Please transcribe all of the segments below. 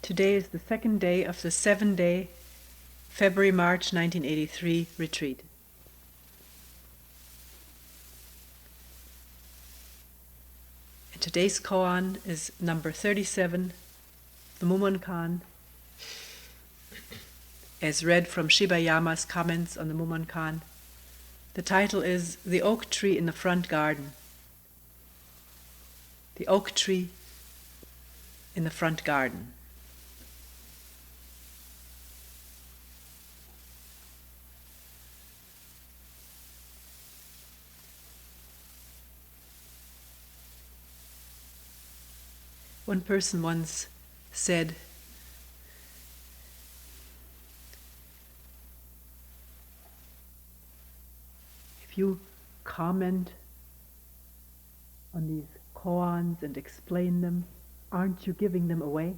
Today is the second day of the 7-day February-March 1983 retreat. And today's koan is number 37, the Mumonkan, as read from Shiba Yama's comments on the Mumonkan. The title is The Oak Tree in the Front Garden. The oak tree in the front garden. One person once said, if you comment on these koans and explain them, aren't you giving them away?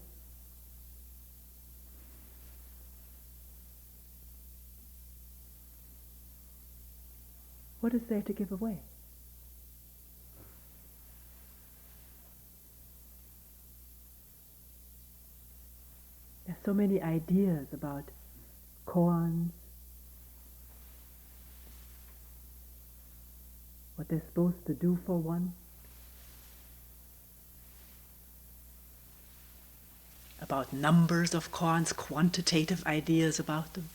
What is there to give away? There's so many ideas about koans, what they're supposed to do for one, about numbers of koans, quantitative ideas about them.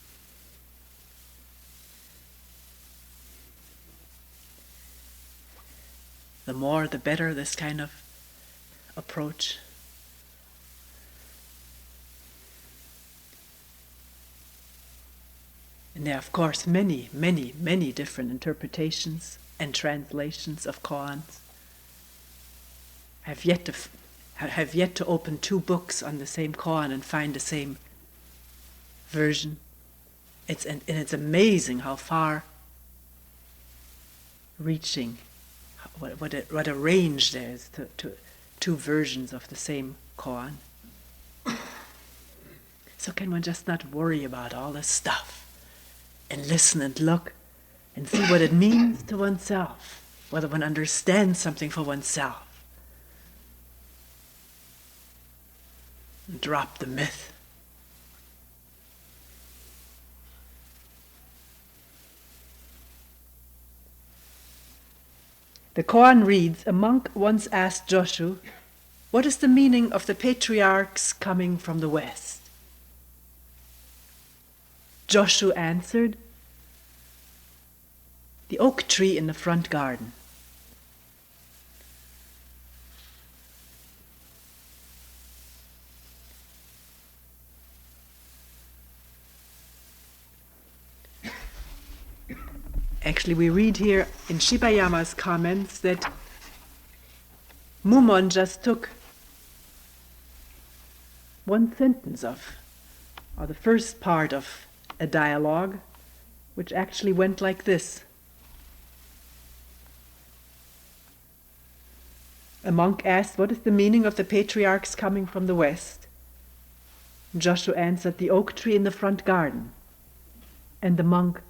The more the better, this kind of approach. And there are, of course, many, many, many different interpretations and translations of koans. I have yet to open two books on the same koan and find the same version. It's amazing how far reaching, what a range there is to two versions of the same koan. So can one just not worry about all this stuff and listen and look and see what it means to oneself, whether one understands something for oneself? Drop the myth. The koan reads, a monk once asked Joshu, what is the meaning of the patriarchs coming from the west? Joshu answered, the oak tree in the front garden. Actually, we read here in Shiba Yama's comments that Mumon just took one sentence or the first part of a dialogue, which actually went like this. A monk asked, what is the meaning of the patriarchs coming from the west? Joshu answered, the oak tree in the front garden. And the monk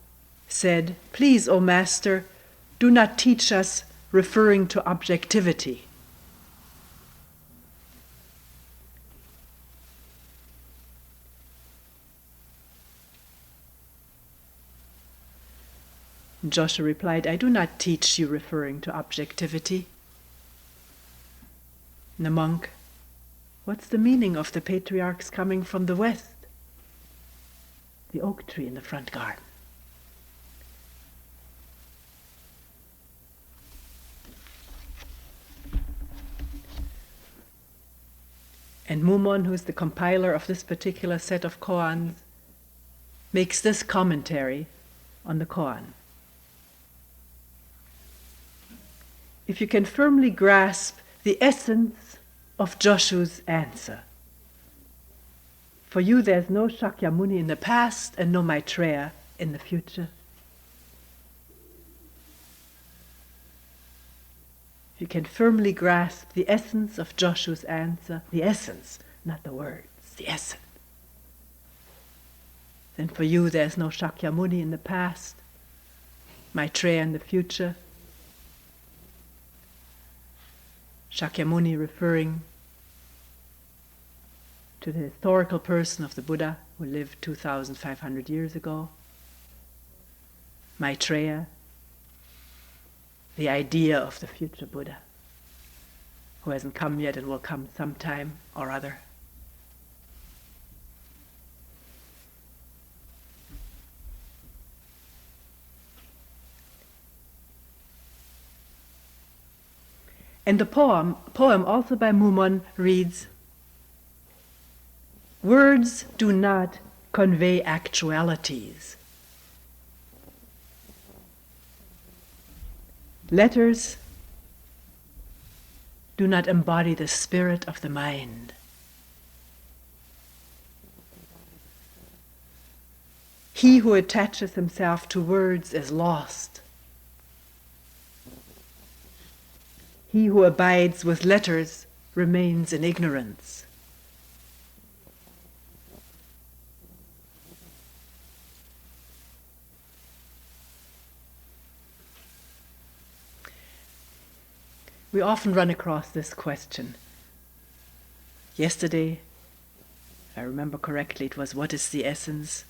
said, please, O Master, do not teach us referring to objectivity. Joshu replied, I do not teach you referring to objectivity. And the monk, what's the meaning of the patriarchs coming from the west? The oak tree in the front garden. And Mumon, who's the compiler of this particular set of koans, makes this commentary on the koan. If you can firmly grasp the essence of Joshu's answer, for you there's no Shakyamuni in the past and no Maitreya in the future. If you can firmly grasp the essence of Joshu's answer, the essence, not the words, the essence, then for you there's no Shakyamuni in the past, Maitreya in the future. Shakyamuni referring to the historical person of the Buddha who lived 2,500 years ago, Maitreya, the idea of the future Buddha, who hasn't come yet and will come sometime or other. And the poem also by Mumon reads, "Words do not convey actualities. Letters do not embody the spirit of the mind. He who attaches himself to words is lost. He who abides with letters remains in ignorance." We often run across this question. Yesterday, if I remember correctly, it was, what is the essence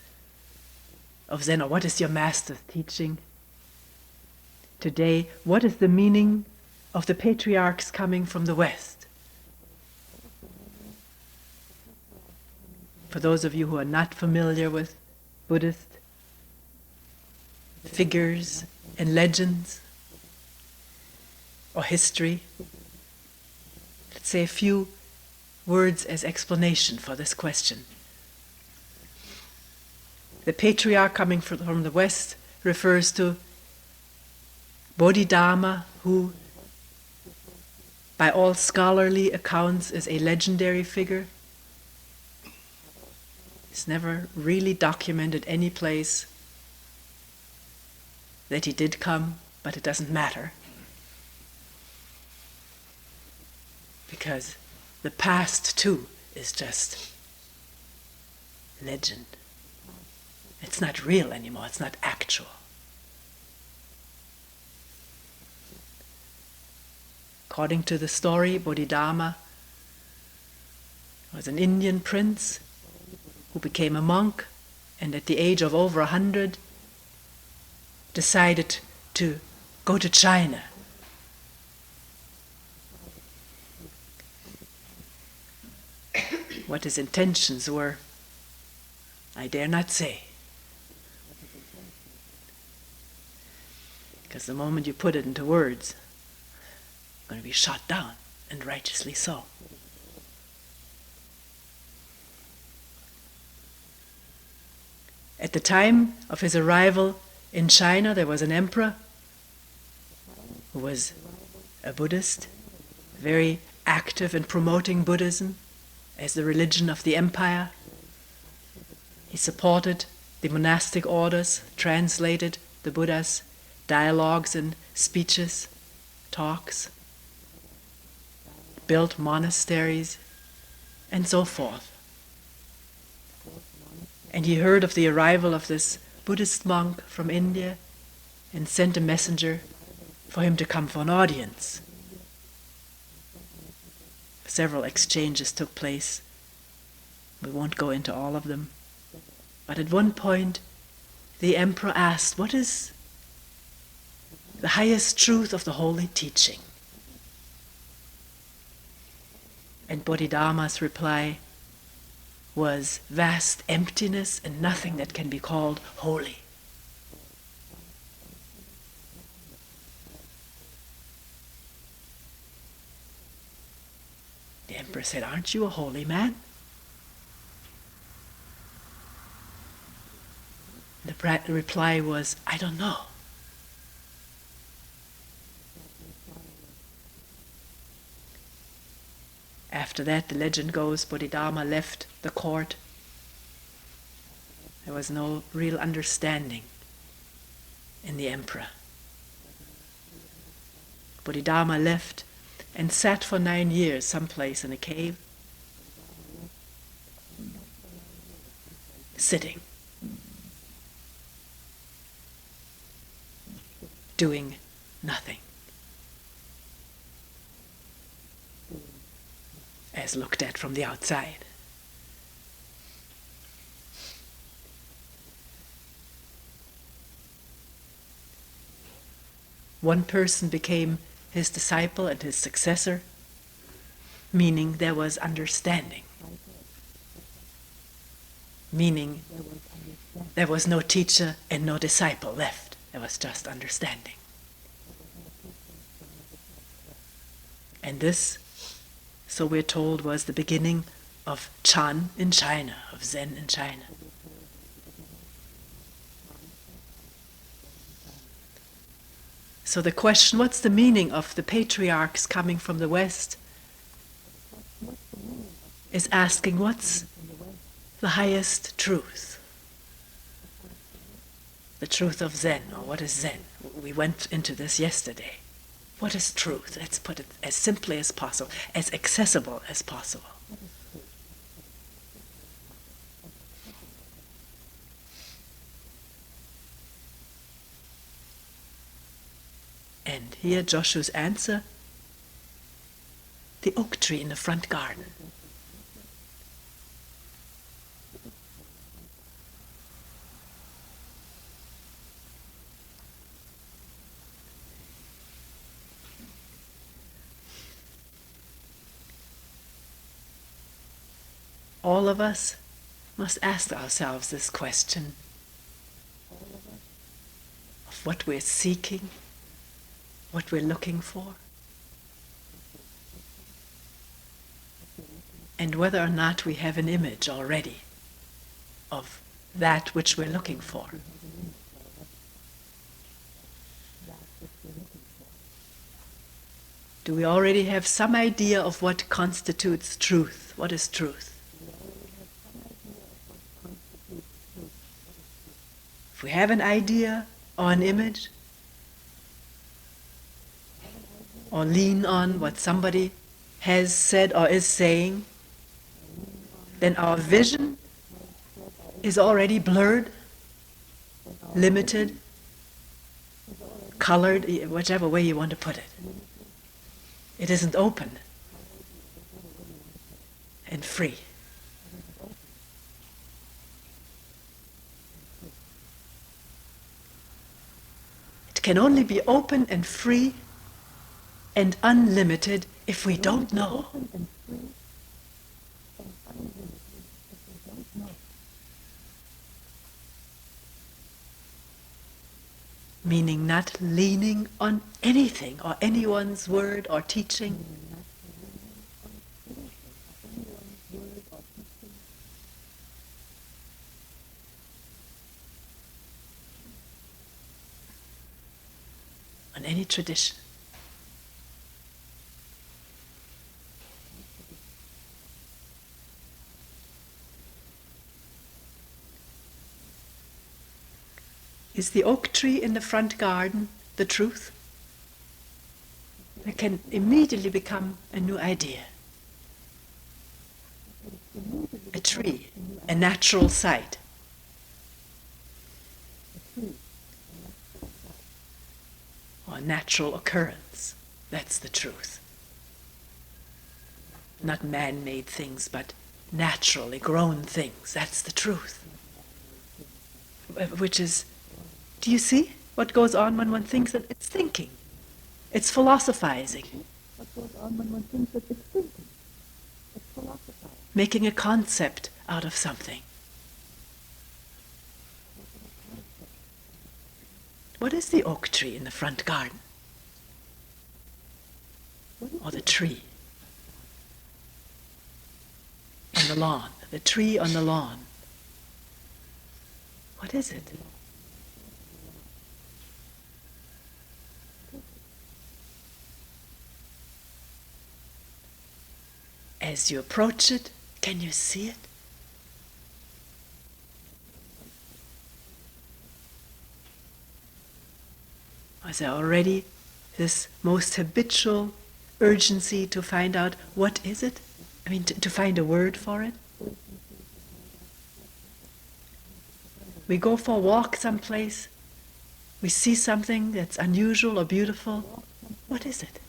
of Zen, or what is your master's teaching? Today, what is the meaning of the patriarchs coming from the West? For those of you who are not familiar with Buddhist figures and legends or history, let's say a few words as explanation for this question. The patriarch coming from the West refers to Bodhidharma, who by all scholarly accounts is a legendary figure. It's never really documented any place that he did come, but it doesn't matter. Because the past too is just legend. It's not real anymore, it's not actual. According to the story, Bodhidharma was an Indian prince who became a monk, and at the age of over 100 decided to go to China. What his intentions were, I dare not say. Because the moment you put it into words, you're going to be shot down, and righteously so. At the time of his arrival in China, there was an emperor who was a Buddhist, very active in promoting Buddhism as the religion of the empire. He supported the monastic orders, translated the Buddha's dialogues and speeches, talks, built monasteries, and so forth. And he heard of the arrival of this Buddhist monk from India and sent a messenger for him to come for an audience. Several exchanges took place. We won't go into all of them. But at one point, the emperor asked, "What is the highest truth of the holy teaching?" And Bodhidharma's reply was vast emptiness and nothing that can be called holy. The emperor said, "Aren't you a holy man?" The reply was, "I don't know." After that, the legend goes, Bodhidharma left the court. There was no real understanding in the emperor. Bodhidharma left and sat for 9 years someplace in a cave, sitting, doing nothing, as looked at from the outside. One person became his disciple and his successor, meaning there was understanding. Meaning there was no teacher and no disciple left. There was just understanding. And this, so we're told, was the beginning of Chan in China, of Zen in China. So the question, what's the meaning of the patriarchs coming from the West, is asking what's the highest truth? The truth of Zen, or what is Zen? We went into this yesterday. What is truth? Let's put it as simply as possible, as accessible as possible. And here Joshua's answer, the oak tree in the front garden. All of us must ask ourselves this question of what we're seeking, what we're looking for, and whether or not we have an image already of that which we're looking for. Do we already have some idea of what constitutes truth? What is truth? If we have an idea or an image, or lean on what somebody has said or is saying, then our vision is already blurred, limited, colored, whichever way you want to put it. It isn't open and free. It can only be open and free and unlimited if we don't know. Meaning not leaning on anything or anyone's word or teaching. On any tradition. Is the oak tree in the front garden the truth? It can immediately become a new idea. A tree, a natural sight. Or a natural occurrence. That's the truth. Not man-made things, but naturally grown things. That's the truth. Which is, do you see what goes on when one thinks that it's thinking? It's philosophizing. What goes on when one thinks that it's thinking? It's philosophizing. Making a concept out of something. What is the oak tree in the front garden? Or the tree? On the lawn. The tree on the lawn. What is it? As you approach it, can you see it? Is there already this most habitual urgency to find out what is it? I mean, to find a word for it? We go for a walk someplace, we see something that's unusual or beautiful. What is it?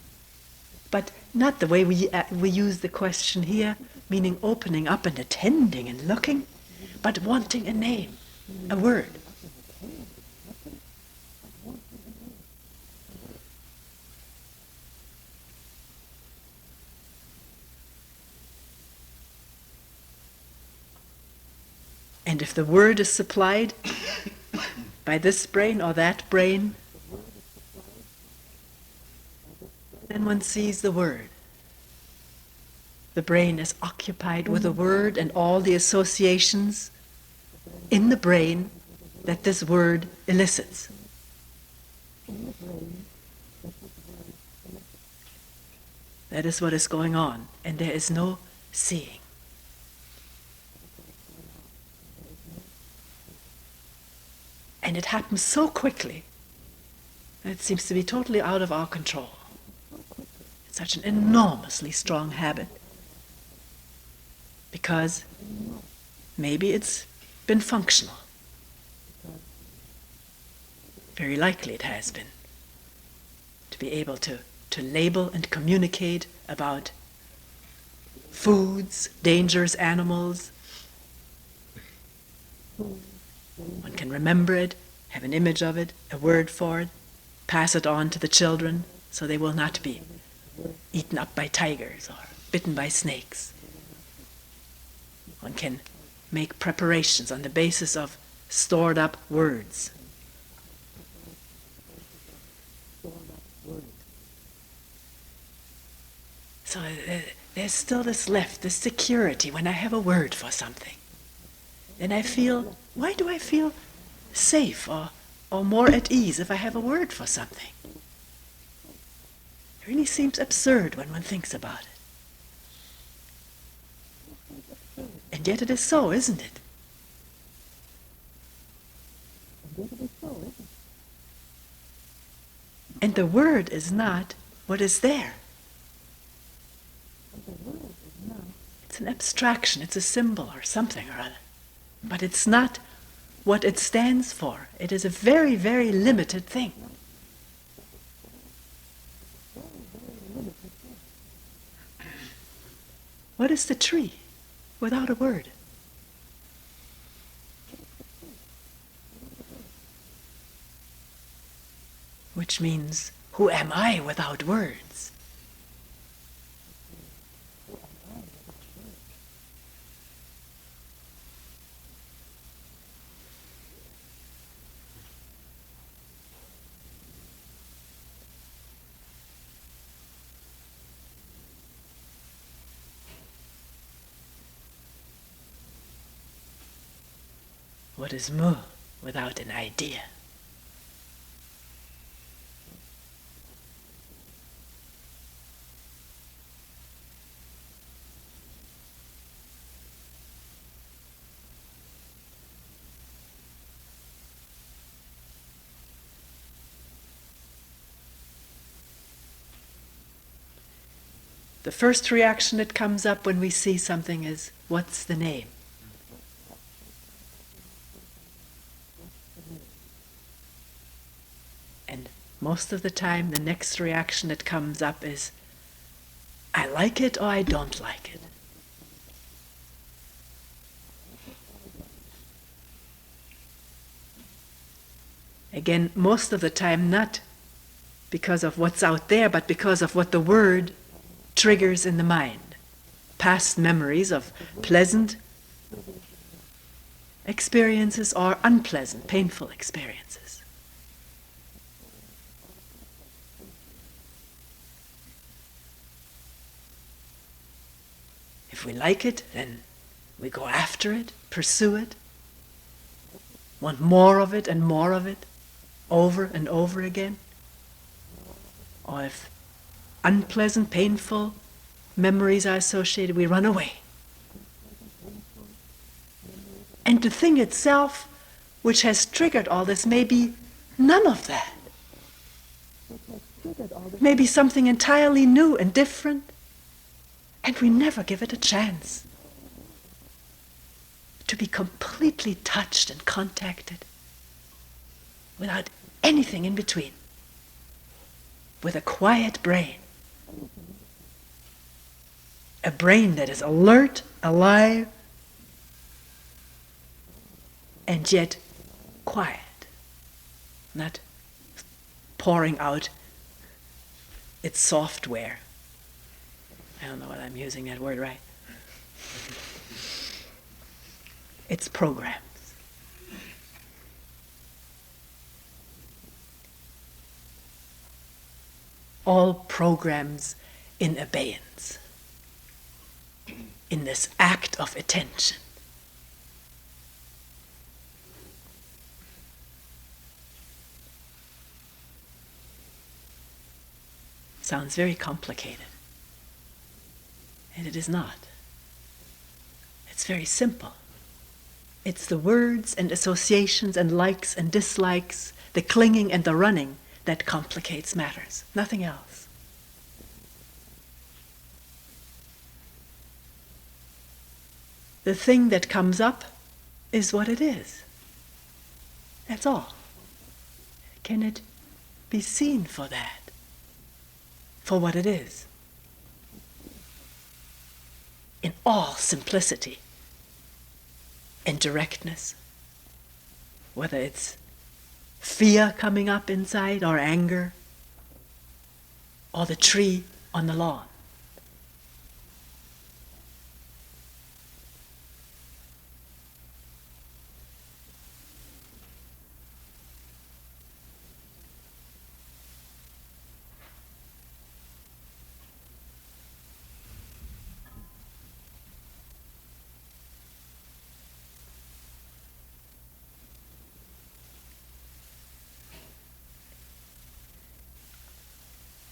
But not the way we use the question here, meaning opening up and attending and looking, but wanting a name, a word. And if the word is supplied by this brain or that brain, then one sees the word. The brain is occupied with the word and all the associations in the brain that this word elicits. That is what is going on, and there is no seeing. And it happens so quickly that it seems to be totally out of our control. It's such an enormously strong habit, because maybe it's been functional. Very likely it has been. To be able to label and communicate about foods, dangerous animals. One can remember it, have an image of it, a word for it, pass it on to the children so they will not be eaten up by tigers or bitten by snakes. One can make preparations on the basis of stored up words. So there's still this left, this security when I have a word for something. Then I feel, why do I feel safe or more at ease if I have a word for something? It really seems absurd when one thinks about it. And yet it is so, isn't it? And the word is not what is there. It's an abstraction, it's a symbol or something or other. But it's not what it stands for. It is a very, very limited thing. What is the tree without a word? Which means, who am I without words? What is mu without an idea? The first reaction that comes up when we see something is, what's the name? And most of the time, the next reaction that comes up is, I like it or I don't like it. Again, most of the time, not because of what's out there, but because of what the word triggers in the mind. Past memories of pleasant experiences or unpleasant, painful experiences. If we like it, then we go after it, pursue it, want more of it and more of it, over and over again. Or if unpleasant, painful memories are associated, we run away. And the thing itself, which has triggered all this, may be none of that. Maybe something entirely new and different, and we never give it a chance to be completely touched and contacted without anything in between, with a quiet brain. A brain that is alert, alive, and yet quiet, not pouring out its software. I don't know whether I'm using that word right. It's programs. All programs in abeyance, in this act of attention. Sounds very complicated, and it is not. It's very simple. It's the words and associations and likes and dislikes, the clinging and the running that complicates matters, nothing else. The thing that comes up is what it is. That's all. Can it be seen for that? For what it is? In all simplicity and directness, whether it's fear coming up inside, or anger, or the tree on the lawn.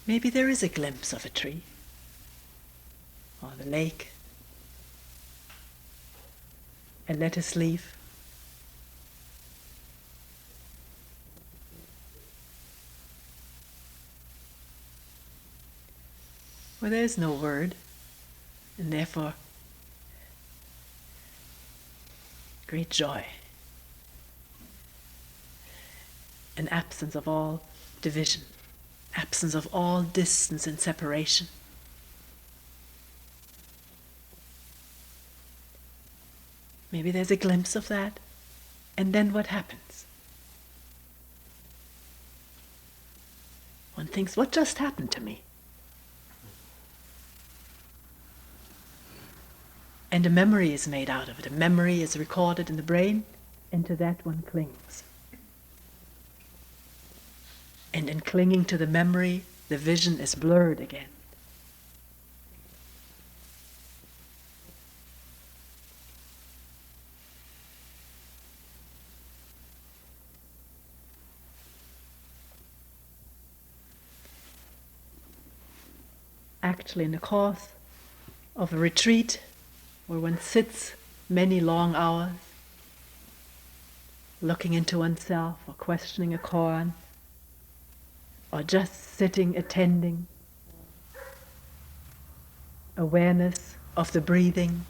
Maybe there is a glimpse of a tree, or the lake, a lettuce leaf. Where there is no word, and therefore great joy, an absence of all division, absence of all distance and separation. Maybe there's a glimpse of that, and then what happens? One thinks, what just happened to me? And a memory is made out of it. A memory is recorded in the brain, and to that one clings. And in clinging to the memory, the vision is blurred again. Actually, in the course of a retreat where one sits many long hours, looking into oneself or questioning a koan, or just sitting attending, awareness of the breathing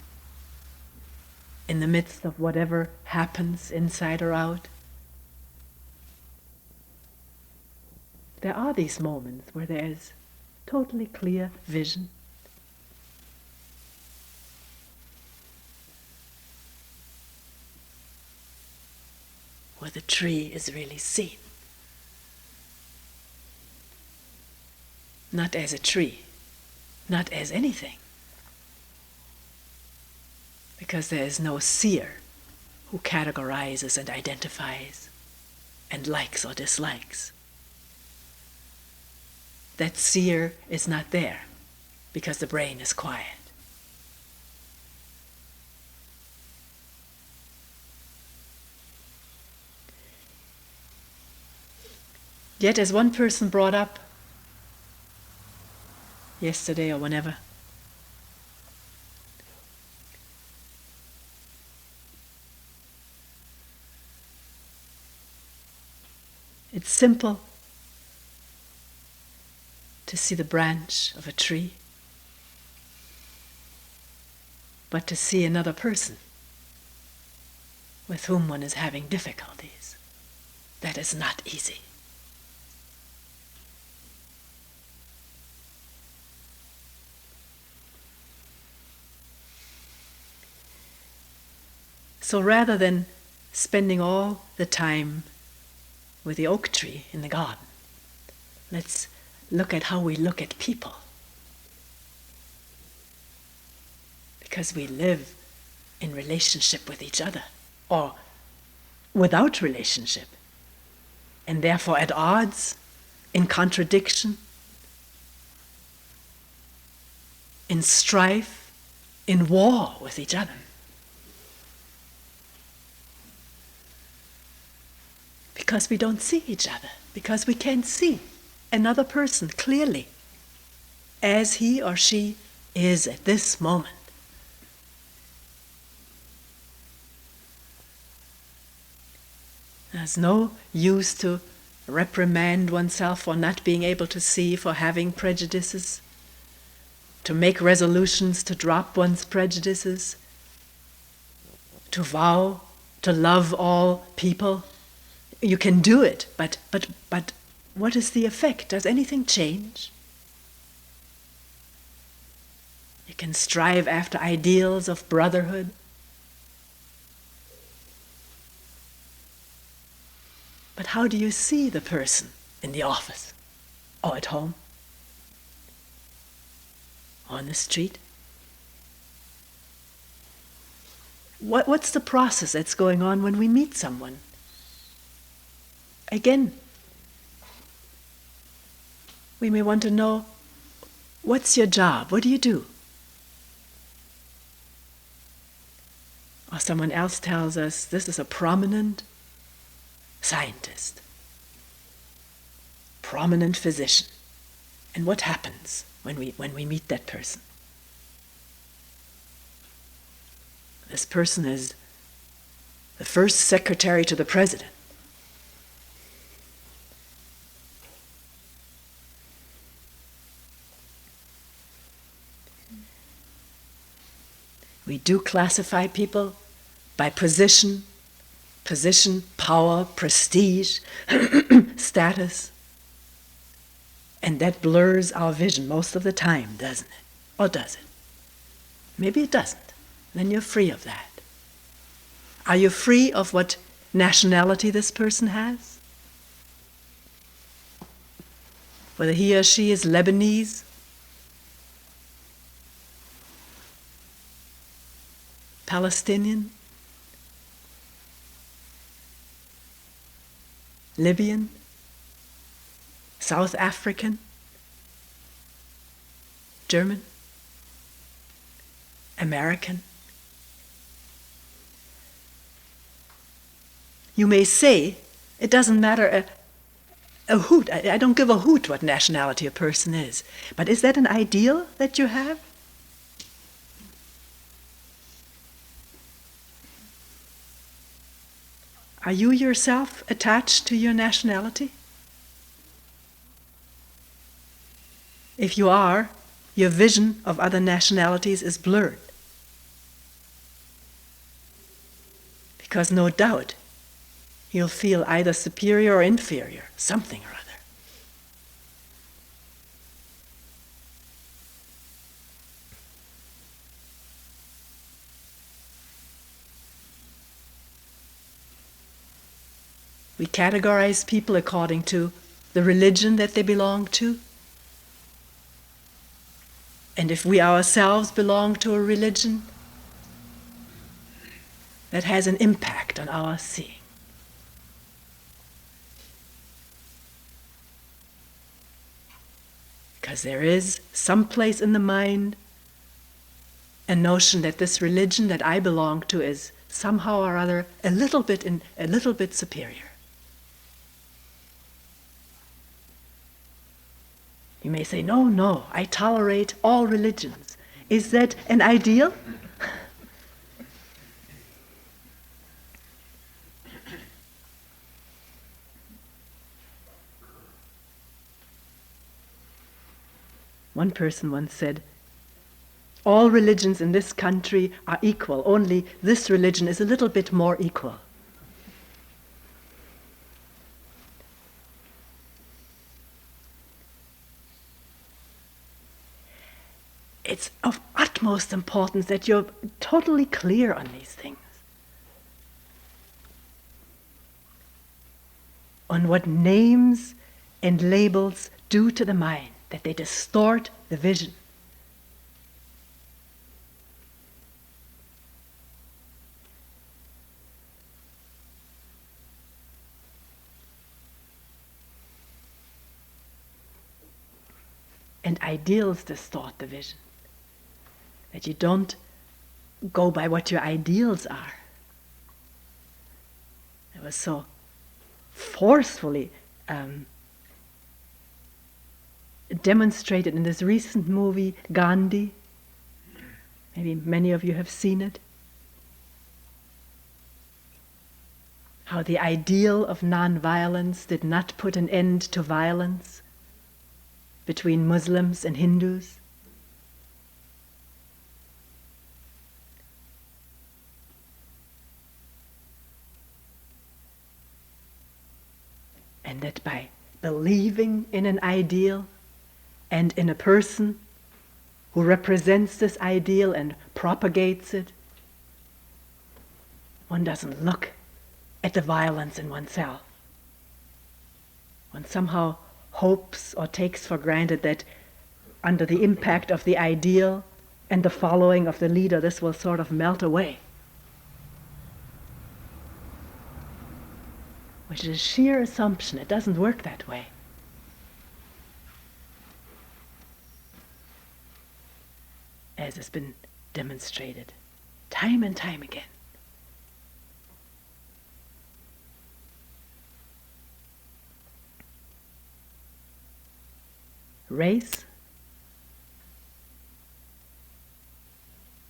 in the midst of whatever happens inside or out. There are these moments where there is totally clear vision. Where the tree is really seen. Not as a tree, not as anything. Because there is no seer who categorizes and identifies and likes or dislikes. That seer is not there because the brain is quiet. Yet, as one person brought up yesterday or whenever, it's simple to see the branch of a tree, but to see another person with whom one is having difficulties, that is not easy. So rather than spending all the time with the oak tree in the garden, let's look at how we look at people. Because we live in relationship with each other, or without relationship, and therefore at odds, in contradiction, in strife, in war with each other. Because we don't see each other, because we can't see another person clearly as he or she is at this moment. There's no use to reprimand oneself for not being able to see, for having prejudices, to make resolutions to drop one's prejudices, to vow to love all people. You can do it, but what is the effect? Does anything change? You can strive after ideals of brotherhood, but how do you see the person in the office, or at home, or on the street? What's the process that's going on when we meet someone? Again, we may want to know, what's your job? What do you do? Or someone else tells us, this is a prominent scientist, prominent physician. And what happens when we meet that person? This person is the first secretary to the president. We do classify people by position, power, prestige, status. And that blurs our vision most of the time, doesn't it? Or does it? Maybe it doesn't. Then you're free of that. Are you free of what nationality this person has? Whether he or she is Lebanese, Palestinian, Libyan, South African, German, American. You may say, it doesn't matter a hoot. I don't give a hoot what nationality a person is. But is that an ideal that you have? Are you yourself attached to your nationality? If you are, your vision of other nationalities is blurred. Because no doubt, you'll feel either superior or inferior, something or other. We categorize people according to the religion that they belong to. And if we ourselves belong to a religion, that has an impact on our seeing. Because there is some place in the mind a notion that this religion that I belong to is somehow or other a little bit superior. You may say, no, I tolerate all religions. Is that an ideal? One person once said, all religions in this country are equal, only this religion is a little bit more equal. It's of utmost importance that you're totally clear on these things. On what names and labels do to the mind, that they distort the vision. And ideals distort the vision. That you don't go by what your ideals are. It was so forcefully demonstrated in this recent movie, Gandhi. Maybe many of you have seen it. How the ideal of non-violence did not put an end to violence between Muslims and Hindus. And that by believing in an ideal and in a person who represents this ideal and propagates it, one doesn't look at the violence in oneself. One somehow hopes or takes for granted that under the impact of the ideal and the following of the leader, this will sort of melt away. Which is a sheer assumption. It doesn't work that way. As has been demonstrated time and time again. Race,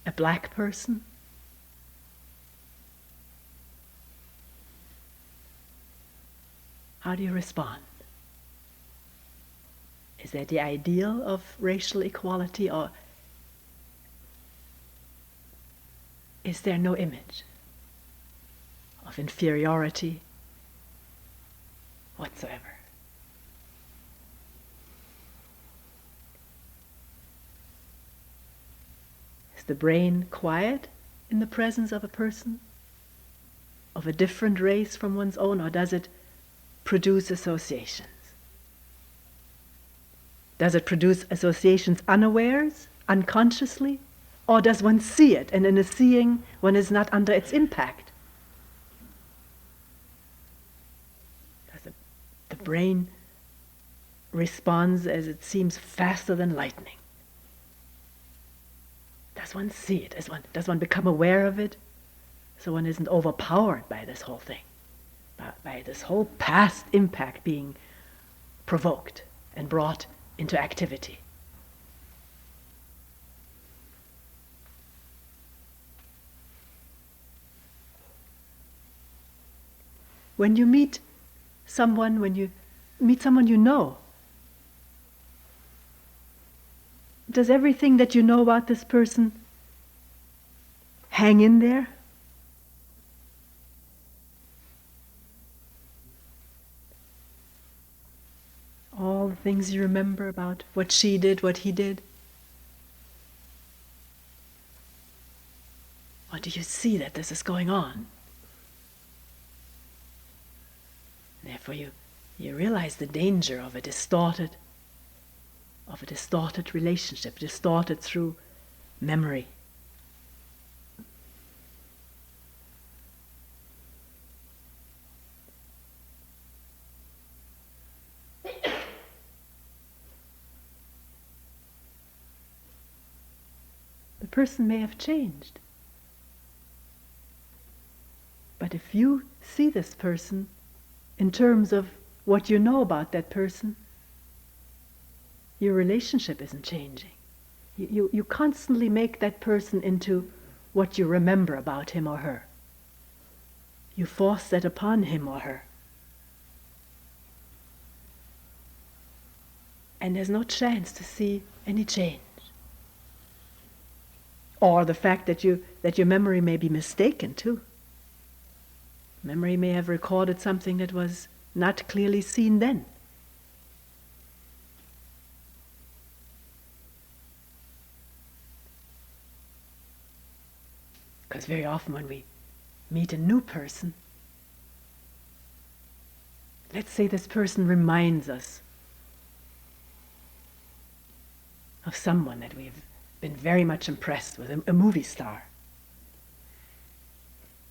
a black person, how do you respond? Is that the ideal of racial equality, or is there no image of inferiority whatsoever? Is the brain quiet in the presence of a person of a different race from one's own, or does it produce associations? Does it produce associations unawares, unconsciously, or does one see it, and in a seeing one is not under its impact? Because the brain responds, as it seems, faster than lightning. Does one see it? Does one become aware of it? So one isn't overpowered by this whole thing, by this whole past impact being provoked and brought into activity. When you meet someone, you know, does everything that you know about this person hang in there? All the things you remember about what she did, what he did? Or do you see that this is going on? Therefore you realize the danger of a distorted relationship, distorted through memory. The person may have changed, but if you see this person in terms of what you know about that person, your relationship isn't changing. You constantly make that person into what you remember about him or her. You force that upon him or her. And there's no chance to see any change. Or the fact that your memory may be mistaken too. Memory may have recorded something that was not clearly seen then. Because very often when we meet a new person, let's say this person reminds us of someone that we've been very much impressed with, a movie star,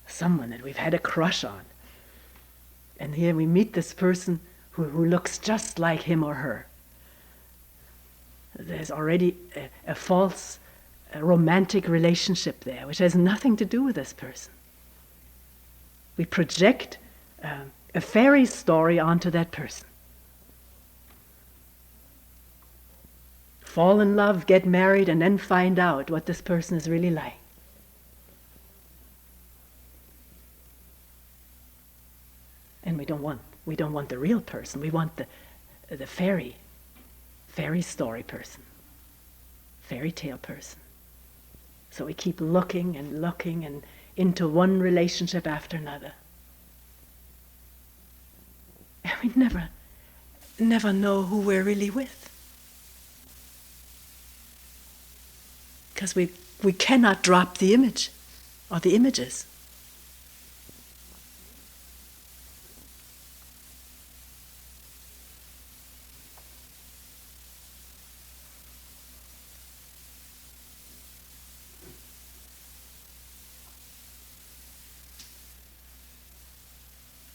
someone that we've had a crush on. And here we meet this person who looks just like him or her. There's already a false romantic relationship there, which has nothing to do with this person. We project a fairy story onto that person. Fall in love, get married, and then find out what this person is really like. And we don't want the real person. We want the fairy story person, fairy tale person. So we keep looking and into one relationship after another. And we never know who we're really with. Because we cannot drop the image or the images.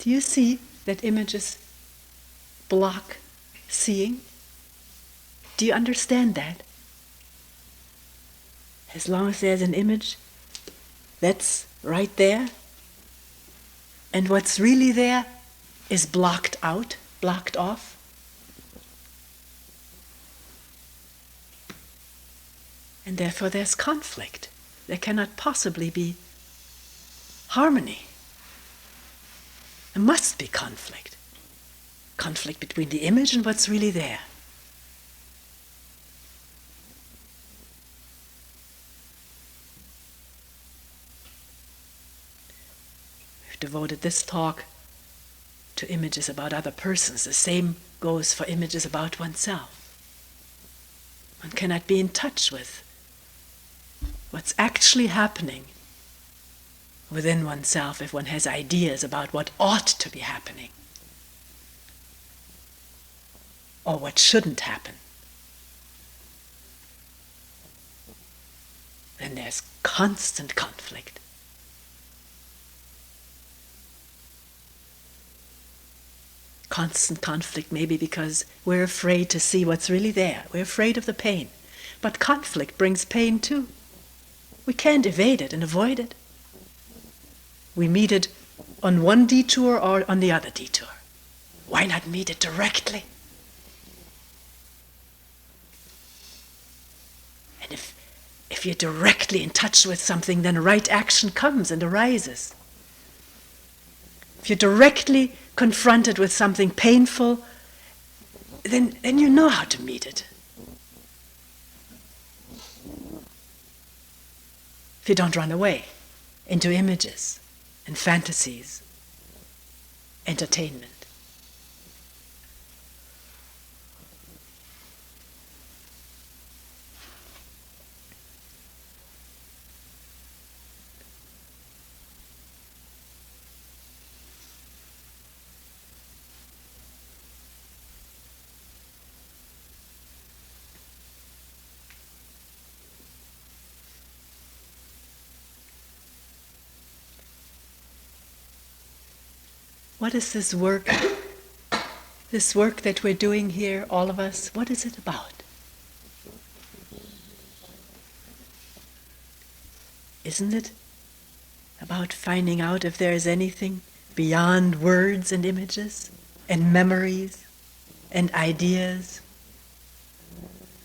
Do you see that images block seeing? Do you understand that? As long as there's an image that's right there, and what's really there is blocked out, blocked off. And therefore there's conflict. There cannot possibly be harmony. There must be conflict. Conflict between the image and what's really there. We've devoted this talk to images about other persons. The same goes for images about oneself. One cannot be in touch with what's actually happening within oneself if one has ideas about what ought to be happening or what shouldn't happen. Then there's constant conflict. Constant conflict maybe because we're afraid to see what's really there. We're afraid of the pain. But conflict brings pain too. We can't evade it and avoid it. We meet it on one detour or on the other detour. Why not meet it directly? And if you're directly in touch with something, then right action comes and arises. If you're directly confronted with something painful, then you know how to meet it. If you don't run away into images and fantasies, entertainment. What is this work? This work that we're doing here, all of us, what is it about? Isn't it about finding out if there is anything beyond words and images and memories and ideas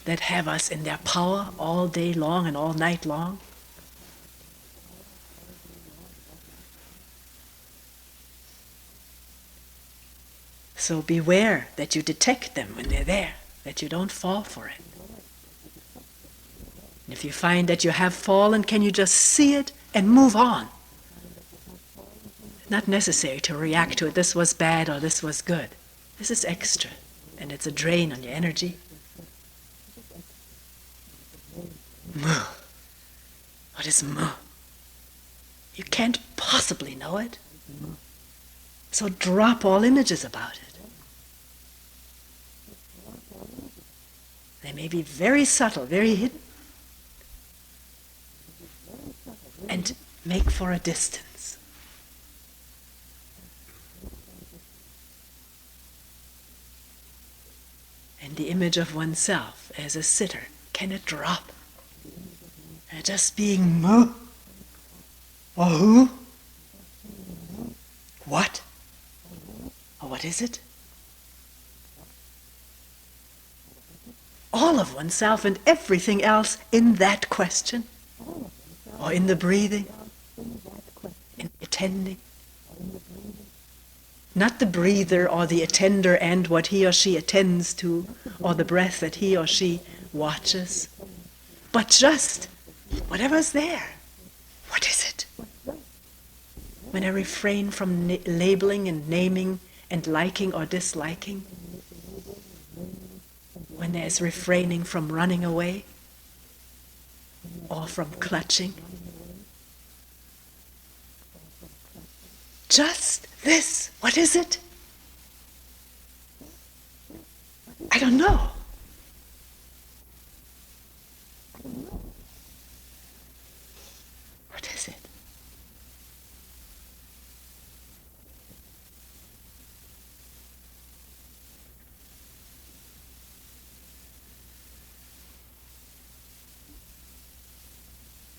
that have us in their power all day long and all night long? So beware that you detect them when they're there, that you don't fall for it. And if you find that you have fallen, can you just see it and move on? It's not necessary to react to it, this was bad or this was good. This is extra, and it's a drain on your energy. What is mu? You can't possibly know it. So drop all images about it. They may be very subtle, very hidden. And make for a distance. And the image of oneself as a sitter. Can it drop? Just being mu or who? What? Or what is it? All of oneself and everything else in that question, or in the breathing, in attending. Not the breather or the attender and what he or she attends to, or the breath that he or she watches, but just whatever's there. What is it? When I refrain from labeling and naming and liking or disliking, when there's refraining from running away or from clutching, just this. What is it? I don't know. What is it?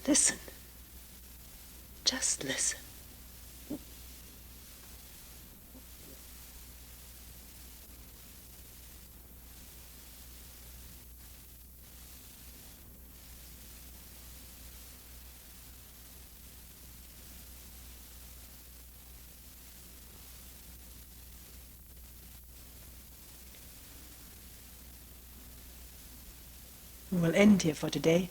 Listen. Just listen. We'll end here for today.